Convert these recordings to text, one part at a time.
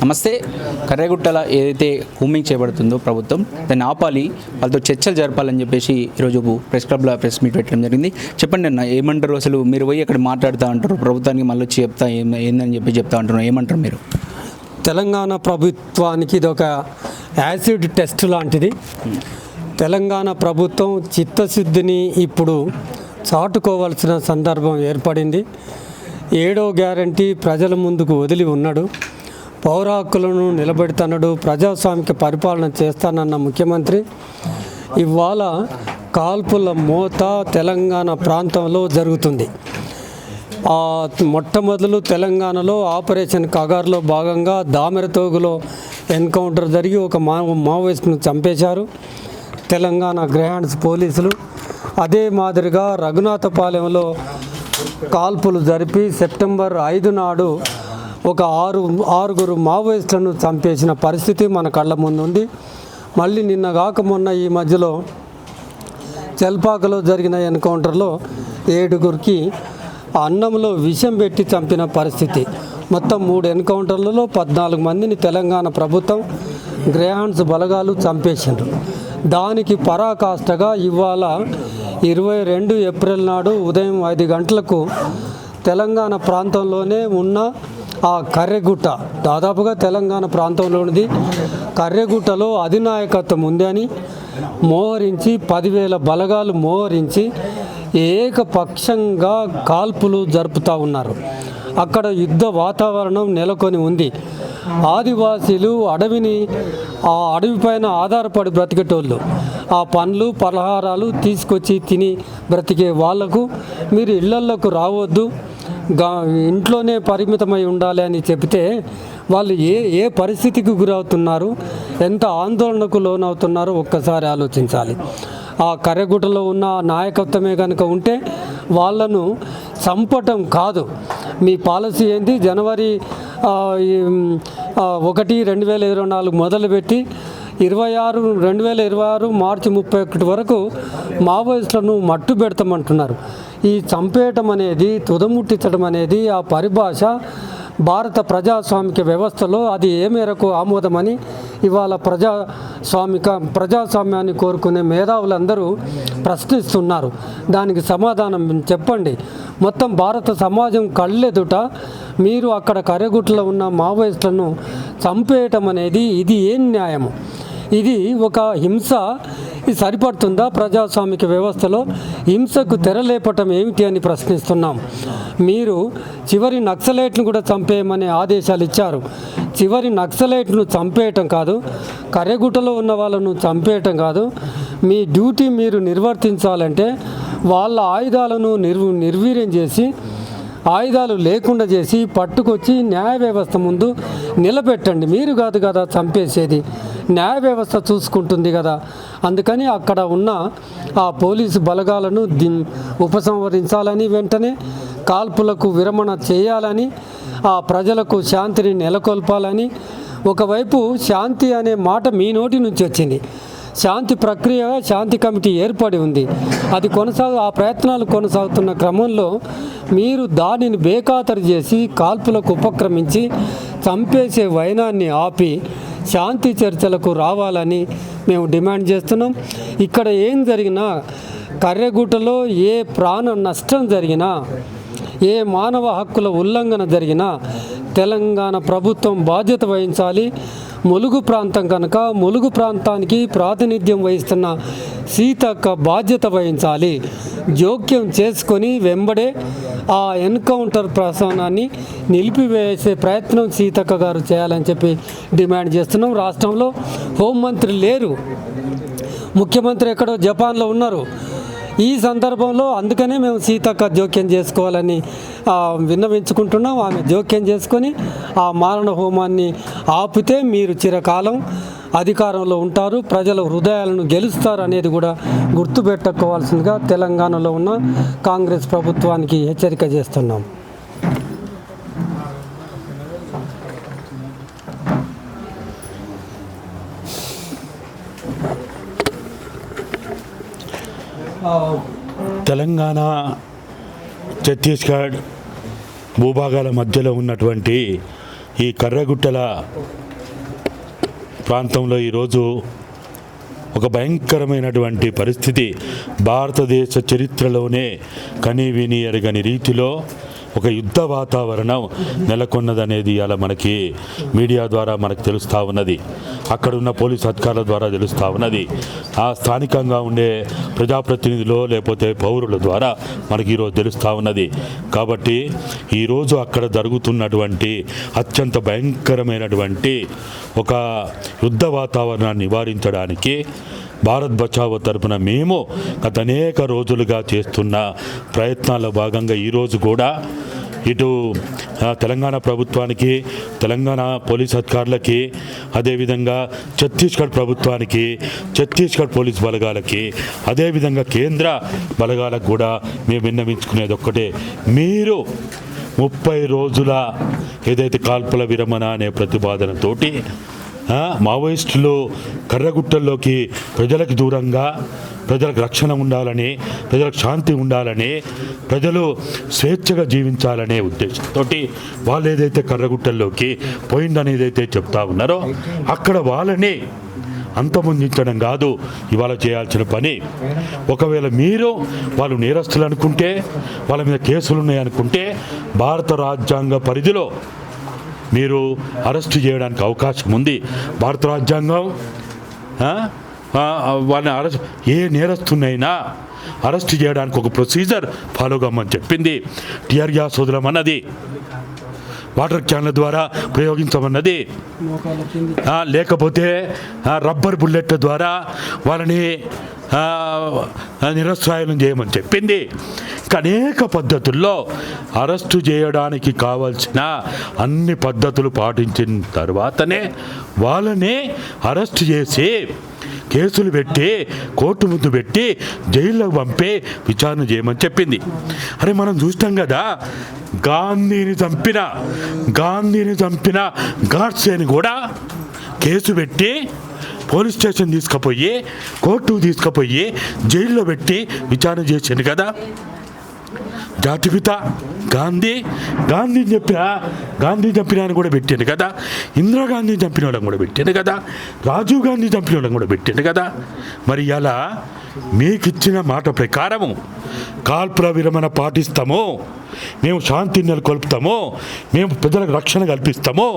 నమస్తే. కర్రెగుట్టల ఏదైతే హోమింగ్ చేయబడుతుందో ప్రభుత్వం దాన్ని ఆపాలి, వాళ్ళతో చర్చలు జరపాలని చెప్పేసి ఈరోజు ప్రెస్ క్లబ్లో ప్రెస్ మీట్ పెట్టడం జరిగింది. చెప్పండి అన్న, ఏమంటారు? అసలు మీరు పోయి అక్కడ మాట్లాడుతూ అంటారు, ప్రభుత్వానికి మళ్ళీ వచ్చి చెప్తా ఏందని చెప్పి చెప్తా అంటున్నారు, ఏమంటారు మీరు? తెలంగాణ ప్రభుత్వానికి ఇది ఒక యాసిడ్ టెస్ట్ లాంటిది. తెలంగాణ ప్రభుత్వం చిత్తశుద్ధిని ఇప్పుడు చాటుకోవాల్సిన సందర్భం ఏర్పడింది. 7వ గ్యారంటీ ప్రజల ముందుకు వదిలి ఉన్నాడు. పౌర హక్కులను నిలబెడుతున్నాడు, ప్రజాస్వామిక పరిపాలన చేస్తానన్న ముఖ్యమంత్రి ఇవాళ కాల్పుల మోత తెలంగాణ ప్రాంతంలో జరుగుతుంది. మొట్టమొదలు తెలంగాణలో ఆపరేషన్ కగార్లో భాగంగా దామెరతోగులో ఎన్కౌంటర్ జరిగి ఒక మావోయిస్ట్ను చంపేశారు తెలంగాణ గ్రహాండ్స్ పోలీసులు. అదే మాదిరిగా రఘునాథపాలెంలో కాల్పులు జరిపి సెప్టెంబర్ 5 నాడు ఒక ఆరుగురు మావోయిస్టులను చంపేసిన పరిస్థితి మన కళ్ళ ముందు ఉంది. మళ్ళీ నిన్న కాక మొన్న ఈ మధ్యలో చెల్పాకలో జరిగిన ఎన్కౌంటర్లో 7గురికి అన్నంలో విషం పెట్టి చంపిన పరిస్థితి. మొత్తం 3 ఎన్కౌంటర్లలో 14 మందిని తెలంగాణ ప్రభుత్వం గ్రేహాండ్స్ బలగాలు చంపేసిండ్రు. దానికి పరాకాష్ఠగా ఇవాళ 22 ఏప్రిల్ నాడు ఉదయం 5 గంటలకు తెలంగాణ ప్రాంతంలోనే ఉన్న ఆ కర్రెగుట్ట, దాదాపుగా తెలంగాణ ప్రాంతంలోనిది కర్రెగుట్టలో అధినాయకత్వం ఉంది అని మోహరించి 10,000 బలగాలు మోహరించి ఏకపక్షంగా కాల్పులు జరుపుతూ ఉన్నారు. అక్కడ యుద్ధ వాతావరణం నెలకొని ఉంది. ఆదివాసీలు ఆ అడవిపైన ఆధారపడి బ్రతికేటోళ్ళు, ఆ పండ్లు పలహారాలు తీసుకొచ్చి తిని బ్రతికే వాళ్లకు మీరు ఇళ్లలోకి రావద్దు, ఇంట్లోనే పరిమితమై ఉండాలి అని చెబితే వాళ్ళు ఏ పరిస్థితికి గురవుతున్నారు, ఎంత ఆందోళనకు లోనవుతున్నారో ఒక్కసారి ఆలోచించాలి. ఆ కర్రెగుట్టలో ఉన్న నాయకత్వమే కనుక ఉంటే వాళ్ళను చంపటం కాదు. మీ పాలసీ ఏంది? జనవరి 1, 2024 మొదలుపెట్టి 2026 మార్చి 31 వరకు మావోయిస్టులను మట్టు పెడతామంటున్నారు. ఈ చంపేయటం అనేది, తుదముట్టించడం అనేది ఆ పరిభాష భారత ప్రజాస్వామిక వ్యవస్థలో అది ఏ మేరకు ఆమోదమని ఇవాళ ప్రజాస్వామ్యాన్ని కోరుకునే మేధావులందరూ ప్రశ్నిస్తున్నారు. దానికి సమాధానం చెప్పండి. మొత్తం భారత సమాజం కళ్ళెదుట మీరు అక్కడ కర్రెగుట్టలో ఉన్న మావోయిస్టులను చంపేయటం అనేది ఇది ఏం న్యాయము? ఇది ఒక హింస. ఇది సరిపడుతుందా ప్రజాస్వామిక వ్యవస్థలో? హింసకు తెరలేపటం ఏమిటి అని ప్రశ్నిస్తున్నాం. మీరు చివరి నక్సలైట్ను కూడా చంపేయమని ఆదేశాలు ఇచ్చారు. చివరి నక్సలైట్ను చంపేయటం కాదు, కర్రెగుట్టలో ఉన్న వాళ్ళను చంపేయటం కాదు. మీ డ్యూటీ మీరు నిర్వర్తించాలంటే వాళ్ళ ఆయుధాలను నిర్వీర్యం చేసి, ఆయుధాలు లేకుండా చేసి పట్టుకొచ్చి న్యాయ వ్యవస్థ ముందు నిలబెట్టండి. మీరు కాదు కదా చంపేసేది, న్యాయ వ్యవస్థ చూసుకుంటుంది కదా. అందుకని అక్కడ ఉన్న ఆ పోలీసు బలగాలను ఉపసంహరించాలని, వెంటనే కాల్పులకు విరమణ చేయాలని, ఆ ప్రజలకు శాంతిని నెలకొల్పాలని. ఒకవైపు శాంతి అనే మాట మీ నోటి నుంచి వచ్చింది. శాంతి ప్రక్రియ, శాంతి కమిటీ ఏర్పడి ఉంది. అది ఆ ప్రయత్నాలు కొనసాగుతున్న క్రమంలో మీరు దానిని బేఖాతరు చేసి కాల్పులకు ఉపక్రమించి చంపేసే వైనాన్ని ఆపి శాంతి చర్చలకు రావాలని మేము డిమాండ్ చేస్తున్నాం. ఇక్కడ ఏం జరిగినా, కర్రెగుట్టలో ఏ ప్రాణ నష్టం జరిగినా, ఏ మానవ హక్కుల ఉల్లంఘన జరిగినా తెలంగాణ ప్రభుత్వం బాధ్యత వహించాలి. ములుగు ప్రాంతం కనుక ములుగు ప్రాంతానికి ప్రాతినిధ్యం వహిస్తున్న సీతక్క బాధ్యత వహించాలి. జోక్యం చేసుకొని వెంబడే ఆ ఎన్కౌంటర్ ప్రసంగాన్ని నిలిపివేసే ప్రయత్నం సీతక్క గారు చేయాలని చెప్పి డిమాండ్ చేస్తున్నాం. రాష్ట్రంలో హోంమంత్రి లేరు, ముఖ్యమంత్రి ఎక్కడో జపాన్లో ఉన్నారు. ఈ సందర్భంలో అందుకనే మేము సీతక్క జోక్యం చేసుకోవాలని విన్నవించుకుంటున్నాం. ఆమె జోక్యం చేసుకొని ఆ మారణ హోమాన్ని ఆపితే మీరు చిరకాలం అధికారంలో ఉంటారు, ప్రజల హృదయాలను గెలుస్తారు అనేది కూడా గుర్తుపెట్టుకోవాల్సిందిగా తెలంగాణలో ఉన్న కాంగ్రెస్ ప్రభుత్వానికి హెచ్చరిక చేస్తున్నాం. తెలంగాణ, ఛత్తీస్గఢ్ భూభాగాల మధ్యలో ఉన్నటువంటి ఈ కర్రగుట్టల ప్రాంతంలో ఈరోజు ఒక భయంకరమైనటువంటి పరిస్థితి భారతదేశ చరిత్రలోనే కనీవిని ఎరగని రీతిలో ఒక యుద్ధ వాతావరణం నెలకొన్నదనేది అలా మనకి మీడియా ద్వారా మనకు తెలుస్తూ ఉన్నది. అక్కడున్న పోలీస్ అధికారుల ద్వారా తెలుస్తూ ఉన్నది. ఆ స్థానికంగా ఉండే ప్రజాప్రతినిధులు లేకపోతే పౌరుల ద్వారా మనకి ఈరోజు తెలుస్తూ ఉన్నది. కాబట్టి ఈరోజు అక్కడ జరుగుతున్నటువంటి అత్యంత భయంకరమైనటువంటి ఒక యుద్ధ వాతావరణాన్ని నివారించడానికి భారత్ బచావో తరపున మేము గత అనేక రోజులుగా చేస్తున్న ప్రయత్నాల్లో భాగంగా ఈరోజు కూడా ఇటు తెలంగాణ ప్రభుత్వానికి, తెలంగాణ పోలీస్ అధికారులకి, అదేవిధంగా ఛత్తీస్గఢ్ ప్రభుత్వానికి, ఛత్తీస్గఢ్ పోలీస్ బలగాలకి, అదేవిధంగా కేంద్ర బలగాలకు కూడా మేము విన్నవించుకునేది ఒక్కటే, మీరు 30 రోజుల ఏదైతే కాల్పుల విరమణ అనే ప్రతిపాదనతోటి మావోయిస్టులు కర్రగుట్టల్లోకి ప్రజలకు దూరంగా, ప్రజలకు రక్షణ ఉండాలని, ప్రజలకు శాంతి ఉండాలని, ప్రజలు స్వేచ్ఛగా జీవించాలనే ఉద్దేశంతో వాళ్ళు ఏదైతే కర్రగుట్టల్లోకి పోయిందని ఏదైతే చెప్తా ఉన్నారో అక్కడ వాళ్ళని అంతమొందించడం కాదు ఇవాళ చేయాల్సిన పని. ఒకవేళ మీరు వాళ్ళు నేరస్తులు అనుకుంటే, వాళ్ళ మీద కేసులు ఉన్నాయనుకుంటే భారత రాజ్యాంగ పరిధిలో మీరు అరెస్ట్ చేయడానికి అవకాశం ఉంది. భారత రాజ్యాంగం వాళ్ళని ఏ నేరస్తున్నైనా అరెస్ట్ చేయడానికి ఒక ప్రొసీజర్ ఫాలో కమ్మని చెప్పింది. టిఆర్ గ్యాస్ వదలమన్నది, వాటర్ క్యాన్ల ద్వారా ప్రయోగించమన్నది, లేకపోతే రబ్బర్ బుల్లెట్ ద్వారా వాళ్ళని నిరస్త్రాయం చేయమని చెప్పింది. అనేక పద్ధతుల్లో అరెస్టు చేయడానికి కావాల్సిన అన్ని పద్ధతులు పాటించిన తర్వాతనే వాళ్ళని అరెస్ట్ చేసి కేసులు పెట్టి కోర్టు ముందు పెట్టి జైల్లోకి పంపే విచారణ చేయమని చెప్పింది. అరే మనం చూస్తాం కదా, గాంధీని చంపిన గాడ్సేని కూడా కేసు పెట్టి పోలీస్ స్టేషన్ తీసుకుపోయి కోర్టుకు తీసుకుపోయి జైల్లో పెట్టి విచారణ చేసింది కదా. జాతిపిత గాంధీని చంపిన కూడా పెట్టాను కదా, ఇందిరాగాంధీని చంపిన వాళ్ళని కూడా పెట్టాను కదా, రాజీవ్ గాంధీ చంపిన వాళ్ళని కూడా పెట్టాను కదా. మరి అలా మీకిచ్చిన మాట ప్రకారము కాల్పుల విరమణ పాటిస్తాము, మేము శాంతిని నెలకొల్పుతాము, మేము ప్రజలకు రక్షణ కల్పిస్తాము,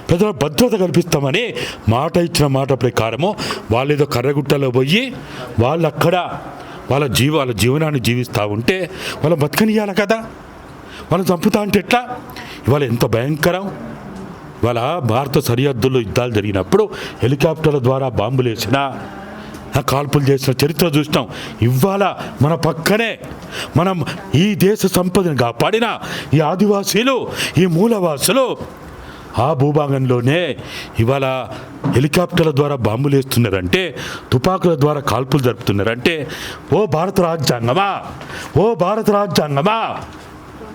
ప్రజల భద్రత కల్పిస్తామని మాట ఇచ్చిన మాట ప్రకారము వాళ్ళు ఏదో కర్రగుట్టలో పోయి వాళ్ళు అక్కడ వాళ్ళ జీవనాన్ని జీవిస్తూ ఉంటే వాళ్ళ బతకనియాలి కదా. వాళ్ళని చంపుతా అంటే ఎట్లా? ఇవాళ ఎంత భయంకరం. ఇవాళ భారత సరిహద్దుల్లో యుద్ధాలు జరిగినప్పుడు హెలికాప్టర్ల ద్వారా బాంబులు వేసిన, కాల్పులు చేసిన చరిత్ర చూసినాం. ఇవాళ మన పక్కనే మనం ఈ దేశ సంపదను కాపాడిన ఈ ఆదివాసీలు, ఈ మూలవాసులు ఆ భూభాగంలోనే ఇవాళ హెలికాప్టర్ల ద్వారా బాంబులు వేస్తున్నారంటే, తుపాకుల ద్వారా కాల్పులు జరుపుతున్నారంటే, ఓ భారత రాజ్యాంగమా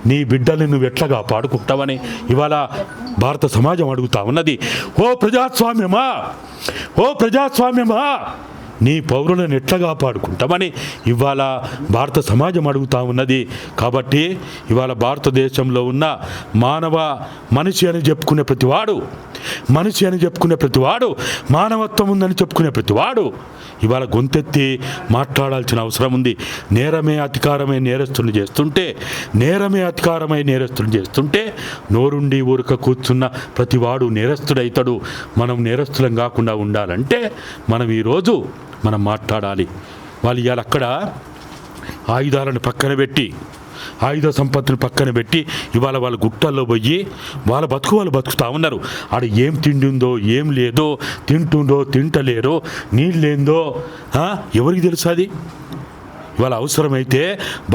నీ బిడ్డల్ని నువ్వు ఎట్లా కాపాడుకుంటావని ఇవాళ భారత సమాజం అడుగుతా ఉన్నది. ఓ ప్రజాస్వామ్యమా నీ పౌరులను ఎట్లా కాపాడుకుంటామని ఇవాళ భారత సమాజం అడుగుతూ ఉన్నది. కాబట్టి ఇవాళ భారతదేశంలో ఉన్న మనిషి అని చెప్పుకునే ప్రతివాడు, మానవత్వం ఉందని చెప్పుకునే ప్రతివాడు ఇవాళ గొంతెత్తి మాట్లాడాల్సిన అవసరం ఉంది. నేరమే అధికారమై నేరస్తులు చేస్తుంటే నోరుండి ఊరక కూర్చున్న ప్రతివాడు నేరస్తుడైతాడు. మనం నేరస్తులం కాకుండా ఉండాలంటే మనం ఈరోజు మాట్లాడాలి. వాళ్ళు ఇవాళ అక్కడ ఆయుధాలను పక్కన పెట్టి, ఆయుధ సంపత్తిని పక్కన పెట్టి ఇవాళ వాళ్ళ గుట్టల్లో పోయి వాళ్ళ బతుకుతా ఉన్నారు. ఆడ ఏం తిండి ఉందో ఏం లేదో, తింటుందో తింటలేరో, నీళ్ళేందో ఎవరికి తెలుసు? అది ఇవాళ అవసరమైతే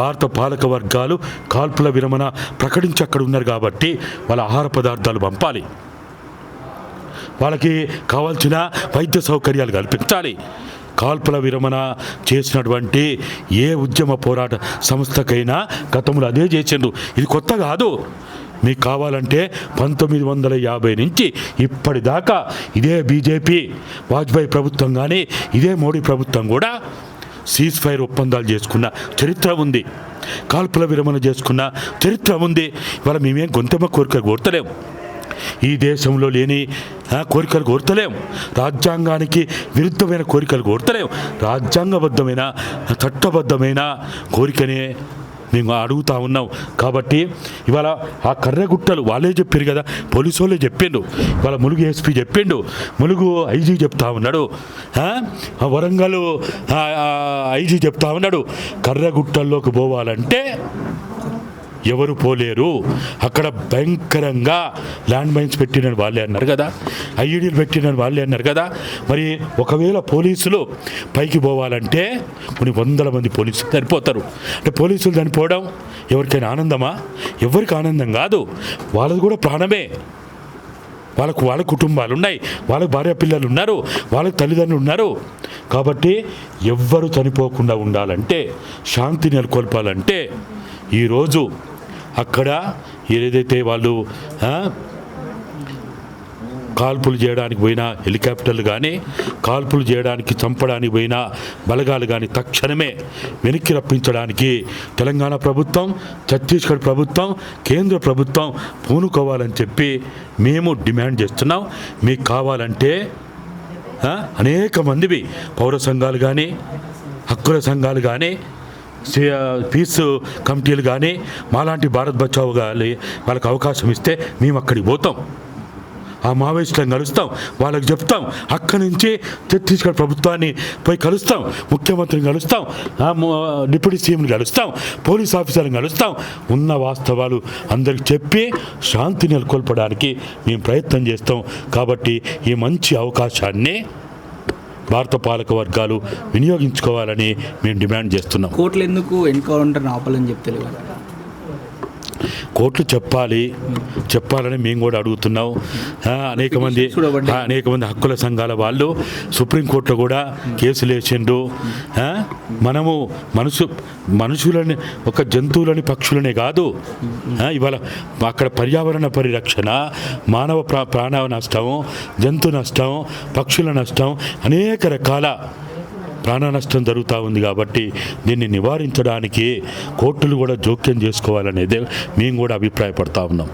భారత పాలక వర్గాలు కాల్పుల విరమణ ప్రకటించి అక్కడ ఉన్నారు కాబట్టి వాళ్ళ ఆహార పదార్థాలు పంపాలి, వాళ్ళకి కావాల్సిన వైద్య సౌకర్యాలు కల్పించాలి. కాల్పుల విరమణ చేసినటువంటి ఏ ఉద్యమ పోరాట సంస్థకైనా గతంలో అదే చేసిండ్రు. ఇది కొత్త కాదు. మీకు కావాలంటే 1950 నుంచి ఇప్పటిదాకా ఇదే బీజేపీ వాజ్పేయి ప్రభుత్వం కానీ ఇదే మోడీ ప్రభుత్వం కూడా సీజ్ ఫైర్ ఒప్పందాలు చేసుకున్న చరిత్ర ఉంది, కాల్పుల విరమణ చేసుకున్న చరిత్ర ఉంది. ఇవాళ మేమేం గొంతెమ్మ కోరిక కోరతలేము. ఈ దేశంలో లేని కోరికలు కోరతలేం, రాజ్యాంగానికి విరుద్ధమైన కోరికలు కోరతలేం, రాజ్యాంగబద్ధమైన చట్టబద్ధమైన కోరికనే మేము అడుగుతా ఉన్నాం. కాబట్టి ఇవాళ ఆ కర్రగుట్టలు వాళ్ళే చెప్పారు కదా, పోలీసు వాళ్ళే చెప్పిండు, ఇవాళ ములుగు ఎస్పీ చెప్పిండు, ములుగు ఐజీ చెప్తా ఉన్నాడు, వరంగల్ ఐజీ చెప్తా ఉన్నాడు. కర్రగుట్టల్లోకి పోవాలంటే ఎవరు పోలేరు, అక్కడ భయంకరంగా ల్యాండ్ మైన్స్ పెట్టినని వాళ్ళే అన్నారు కదా, ఐఈడీలు పెట్టినని వాళ్ళే అన్నారు కదా. మరి ఒకవేళ పోలీసులు పైకి పోవాలంటే కొన్ని వందల మంది పోలీసులు చనిపోతారు. అంటే పోలీసులు చనిపోవడం ఎవరికైనా ఆనందమా? ఎవరికి ఆనందం కాదు, వాళ్ళది కూడా ప్రాణమే. వాళ్ళ కుటుంబాలు ఉన్నాయి, వాళ్ళకి భార్య పిల్లలు ఉన్నారు, వాళ్ళకి తల్లిదండ్రులు ఉన్నారు. కాబట్టి ఎవ్వరు చనిపోకుండా ఉండాలంటే, శాంతి నెలకొల్పాలంటే ఈరోజు అక్కడ ఏదైతే వాళ్ళు కాల్పులు చేయడానికి పోయినా హెలికాప్టర్లు కానీ, కాల్పులు చేయడానికి చంపడానికి పోయినా బలగాలు కానీ తక్షణమే వెనక్కి రప్పించడానికి తెలంగాణ ప్రభుత్వం, ఛత్తీస్గఢ్ ప్రభుత్వం, కేంద్ర ప్రభుత్వం పూనుకోవాలని చెప్పి మేము డిమాండ్ చేస్తున్నాం. మీకు కావాలంటే అనేక మందివి పౌర సంఘాలు కానీ, హక్కుల సంఘాలు కానీ, పీస్ కమిటీలు కానీ, మాలాంటి భారత్ బచావ్ కానీ వాళ్ళకి అవకాశం ఇస్తే మేము అక్కడికి పోతాం, ఆ మావోయిస్టులను కలుస్తాం, వాళ్ళకి చెప్తాం, అక్కడి నుంచి ఛత్తీస్గఢ్ ప్రభుత్వాన్ని పోయి కలుస్తాం, ముఖ్యమంత్రిని కలుస్తాం, డిప్యూటీ సీఎంని కలుస్తాం, పోలీస్ ఆఫీసర్ని కలుస్తాం, ఉన్న వాస్తవాలు అందరికి చెప్పి శాంతి నెలకొల్పడానికి మేము ప్రయత్నం చేస్తాం. కాబట్టి ఈ మంచి అవకాశాన్ని భారత పాలక వర్గాలు వినియోగించుకోవాలని మేము డిమాండ్ చేస్తున్నాం. కోర్టులు ఎందుకు ఎన్కౌంటర్ ఆపాలని చెప్తలేవు? కోర్టులు చెప్పాలని మేము కూడా అడుగుతున్నాం. అనేక మంది హక్కుల సంఘాల వాళ్ళు సుప్రీంకోర్టులో కూడా కేసులు వేసిండ్రు. మనము మనుషులని, ఒక జంతువులని, పక్షులనే కాదు, ఇవాళ అక్కడ పర్యావరణ పరిరక్షణ, మానవ ప్రాణ నష్టం, జంతు నష్టం, పక్షుల నష్టం, అనేక రకాల ప్రాణ నష్టం జరుగుతూ ఉంది. కాబట్టి దీన్ని నివారించడానికి కోర్టులు కూడా జోక్యం చేసుకోవాలనేదే మేము కూడా అభిప్రాయపడతా ఉన్నాం.